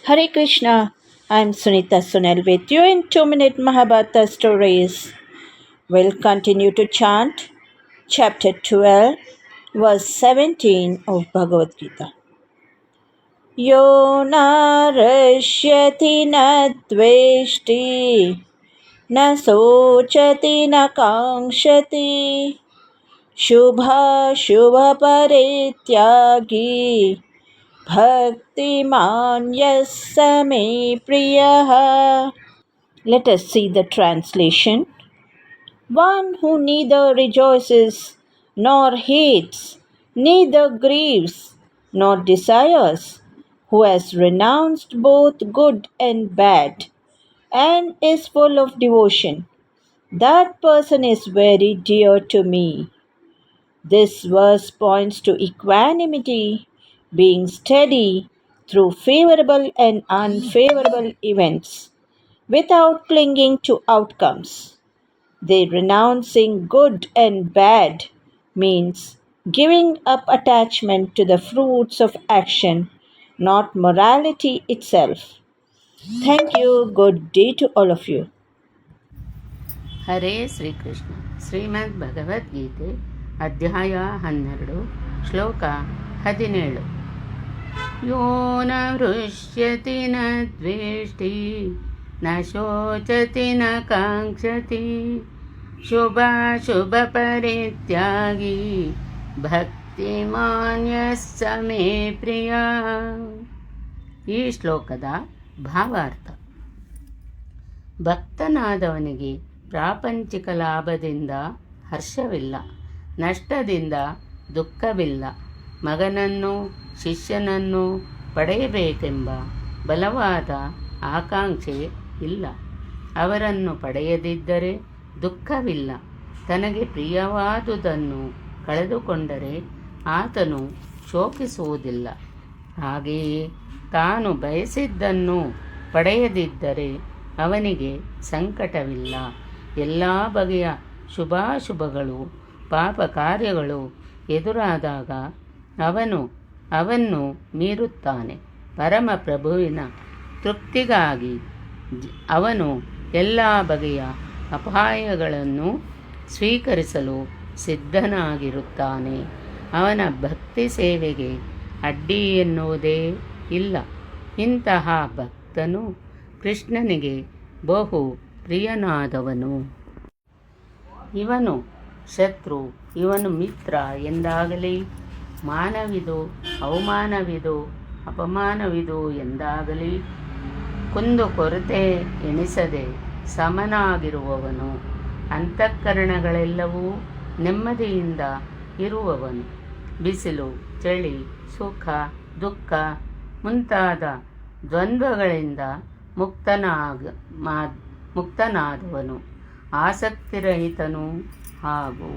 Hare Krishna, I'm Sunita Sunel with you in 2 Minute Mahabharata stories. We'll continue to chant chapter 12, verse 17 of Bhagavad Gita. Yo narashyati na dveshti, na sochati na kankshati, shubha shubha parityagi, Bhaktiman yassa me priyaha. Let us see the translation. One who neither rejoices nor hates, neither grieves nor desires, who has renounced both good and bad, and is full of devotion, that person is very dear to me. This verse points to equanimity, being steady through favorable and unfavorable events without clinging to outcomes. The renouncing good and bad means giving up attachment to the fruits of action, not morality itself. Thank you. Good day to all of you. ಹರೇ ಶ್ರೀಕೃಷ್ಣ. ಶ್ರೀಮದ್ ಭಗವದ್ಗೀತೆ ಅಧ್ಯಾಯ 12 ಶ್ಲೋಕ 17. ಯೋ ನ ಹೃಷ್ಯತಿ ನ ದ್ವೇಷ್ಟಿ ನ ಶೋಚತಿ ನ ಕಾಂಕ್ಷತಿ ಶುಭಾಶುಭ ಪರಿತ್ಯಾಗಿ ಭಕ್ತಿಮಾನ್ಯಸ್ಸ ಮೇ ಪ್ರಿಯ. ಈ ಶ್ಲೋಕದ ಭಾವಾರ್ಥ: ಭಕ್ತನಾದವನಿಗೆ ಪ್ರಾಪಂಚಿಕ ಲಾಭದಿಂದ ಹರ್ಷವಿಲ್ಲ, ನಷ್ಟದಿಂದ ದುಃಖವಿಲ್ಲ. ಮಗನನ್ನು ಶಿಷ್ಯನನ್ನು ಪಡೆಯಬೇಕೆಂಬ ಬಲವಾದ ಆಕಾಂಕ್ಷೆ ಇಲ್ಲ. ಅವರನ್ನು ಪಡೆಯದಿದ್ದರೆ ದುಃಖವಿಲ್ಲ. ತನಗೆ ಪ್ರಿಯವಾದುದನ್ನು ಕಳೆದುಕೊಂಡರೆ ಆತನು ಶೋಕಿಸುವುದಿಲ್ಲ. ಹಾಗೆಯೇ ತಾನು ಬಯಸಿದ್ದನ್ನು ಪಡೆಯದಿದ್ದರೆ ಅವನಿಗೆ ಸಂಕಟವಿಲ್ಲ. ಎಲ್ಲ ಬಗೆಯ ಶುಭಾಶುಭಗಳು ಪಾಪ ಕಾರ್ಯಗಳು ಎದುರಾದಾಗ ಅವನ್ನು ಮೀರುತ್ತಾನೆ. ಪರಮಪ್ರಭುವಿನ ತೃಪ್ತಿಗಾಗಿ ಅವನು ಎಲ್ಲ ಬಗೆಯ ಅಪಾಯಗಳನ್ನು ಸ್ವೀಕರಿಸಲು ಸಿದ್ಧನಾಗಿರುತ್ತಾನೆ. ಅವನ ಭಕ್ತಿ ಸೇವೆಗೆ ಅಡ್ಡಿ ಎನ್ನುವುದೇ ಇಲ್ಲ. ಇಂತಹ ಭಕ್ತನು ಕೃಷ್ಣನಿಗೆ ಬಹು ಪ್ರಿಯನಾದವನು. ಇವನು ಶತ್ರು, ಇವನು ಮಿತ್ರ ಎಂದಾಗಲಿ, ಮಾನವಿದು ಅವಮಾನವಿದು ಅಪಮಾನವಿದು ಎಂದಾಗಲಿ ಕುಂದುಕೊರತೆ ಎಣಿಸದೆ ಸಮನಾಗಿರುವವನು. ಅಂತಃಕರಣಗಳೆಲ್ಲವೂ ನೆಮ್ಮದಿಯಿಂದ ಇರುವವನು. ಬಿಸಿಲು, ಚಳಿ, ಸುಖ, ದುಃಖ ಮುಂತಾದ ದ್ವಂದ್ವಗಳಿಂದ ಮುಕ್ತನಾದವನು. ಆಸಕ್ತಿರಹಿತನು ಹಾಗೂ